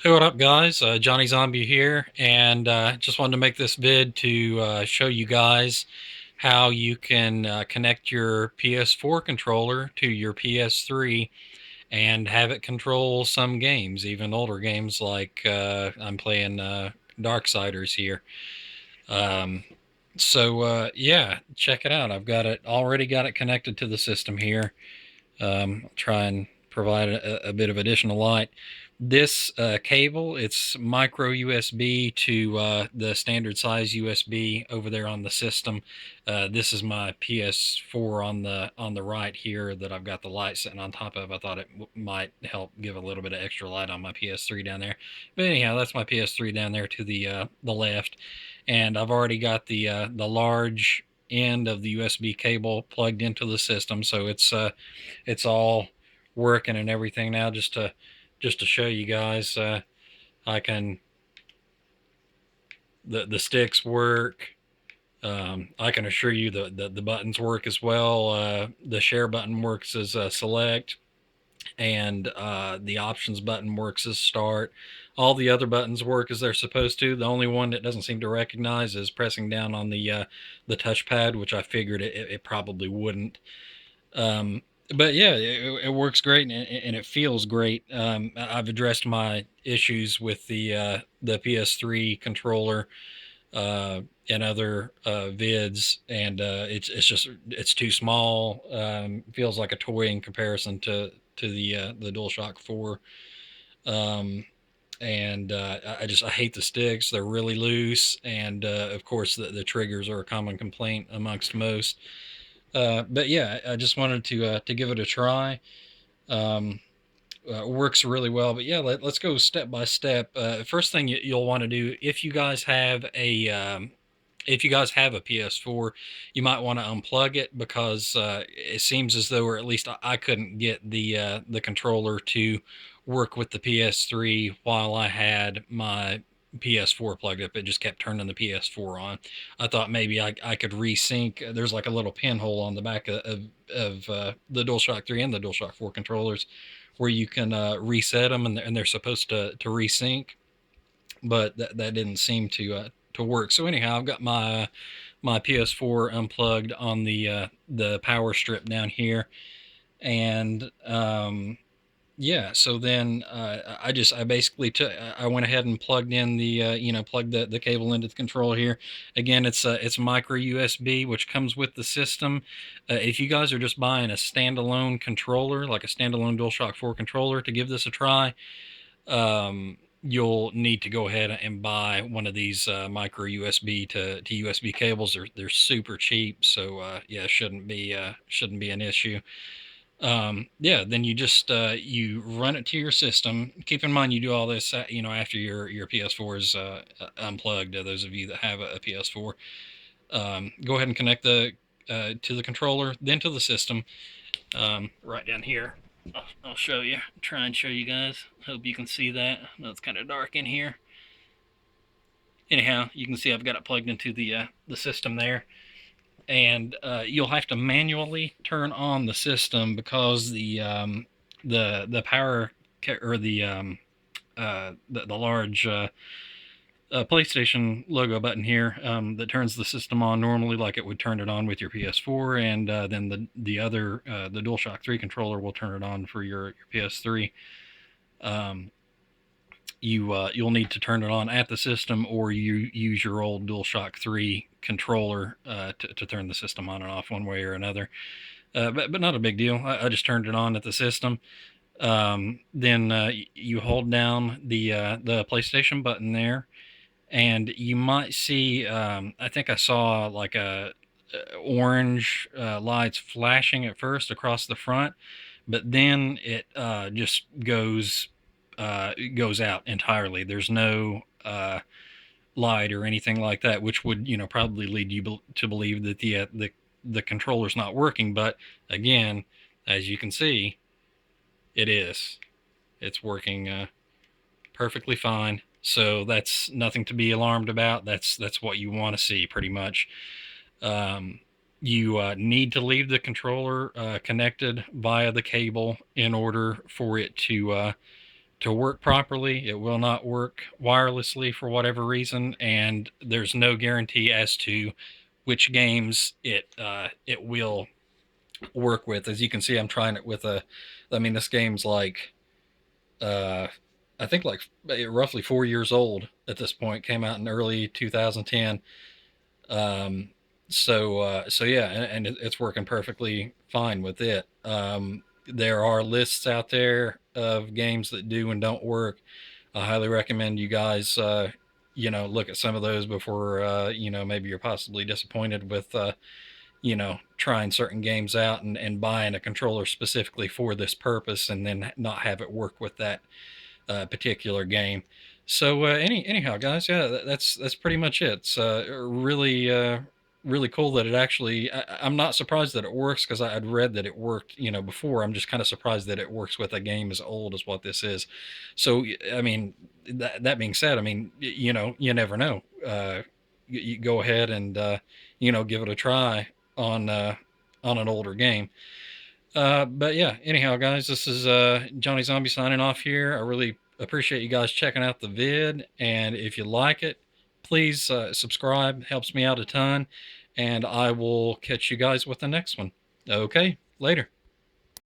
Hey, what up, guys? Johnny Zombie here, and just wanted to make this vid to show you guys how you can connect your PS4 controller to your PS3 and have it control some games, even older games like I'm playing Darksiders here. Um, yeah, check it out. I've got it already got it connected to the system here. I'll try and provide a bit of additional light. This cable, it's micro USB to the standard size USB over there on the system. This is my PS4 on the right here that I've got the light sitting on top of. I thought it might help give a little bit of extra light on my PS3 down there. But anyhow, that's my PS3 down there to the left, and I've already got the large end of the USB cable plugged into the system, so it's all working and everything now. Just to show you guys, I can the sticks work. I can assure you the buttons work as well. The share button works as select, and the options button works as start. All the other buttons work as they're supposed to. The only one that doesn't seem to recognize is pressing down on the touchpad, which I figured it probably wouldn't. Um, but yeah, it works great, and it feels great. I've addressed my issues with the PS3 controller and other vids, and it's too small. Feels like a toy in comparison to the DualShock 4. Um, and I hate the sticks. They're really loose, and of course the triggers are a common complaint amongst most. But yeah, I just wanted to give it a try. Um, Works really well. But yeah, us go step by step. First thing you'll want to do if you guys have a PS4, you might want to unplug it because it seems as though, or at least I couldn't get the controller to work with the PS3 while I had my PS4 plugged up. It just kept turning the PS4 on. I thought maybe I could resync. There's like a little pinhole on the back of the DualShock 3 and the DualShock 4 controllers where you can reset them, and they're supposed to resync, but that didn't seem to work. So anyhow, I've got my PS4 unplugged on the power strip down here, and yeah. So then I basically I went ahead and plugged in plugged the cable into the controller here. Again, it's micro USB, which comes with the system. If you guys are just buying a standalone controller, like a standalone DualShock 4 controller, to give this a try, you'll need to go ahead and buy one of these micro USB to USB cables. They're super cheap, so yeah, shouldn't be an issue. Yeah, then you just you run it to your system. Keep in mind you do all this after your PS4 is unplugged. Those of you that have a PS4, go ahead and connect the to the controller, then to the system. Right down here, I'll show you. Try and show you guys. Hope you can see that. I know it's kind of dark in here. Anyhow, you can see I've got it plugged into the system there, and you'll have to manually turn on the system because the power or the large PlayStation logo button here that turns the system on normally like it would turn it on with your PS4, and then the other the DualShock 3 controller will turn it on for your PS3. Um, you'll need to turn it on at the system, or you use your old DualShock 3 controller to turn the system on and off one way or another. But not a big deal. I just turned it on at the system. Then you hold down the PlayStation button there, and you might see. I think I saw like a orange lights flashing at first across the front, but then it just goes out entirely. There's no light or anything like that, which would probably lead you to believe that the controller's not working. But again, as you can see, it is. It's working perfectly fine. So that's nothing to be alarmed about. That's what you want to see, pretty much. You need to leave the controller connected via the cable in order for it to to work properly. It will not work wirelessly for whatever reason, and there's no guarantee as to which games it will work with. As you can see, I'm trying it with a. I mean, this game's like uh, I think like roughly 4 years old at this point. Came out in early 2010. Um, so yeah, and it's working perfectly fine with it. There are lists out there of games that do and don't work. I highly recommend you guys, look at some of those before, maybe you're possibly disappointed with, trying certain games out and buying a controller specifically for this purpose and then not have it work with that particular game. So anyhow, guys, yeah, that's pretty much it. It's really cool that it actually. I'm not surprised that it works because I'd read that it worked, before. I'm just kind of surprised that it works with a game as old as what this is. So I mean, that being said, I mean, you never know. You go ahead and give it a try on uh, on an older game. But yeah, anyhow, guys, this is Johnny Zombie signing off here. I really appreciate you guys checking out the vid. And if you like it, please subscribe, helps me out a ton. And I will catch you guys with the next one. Okay, later.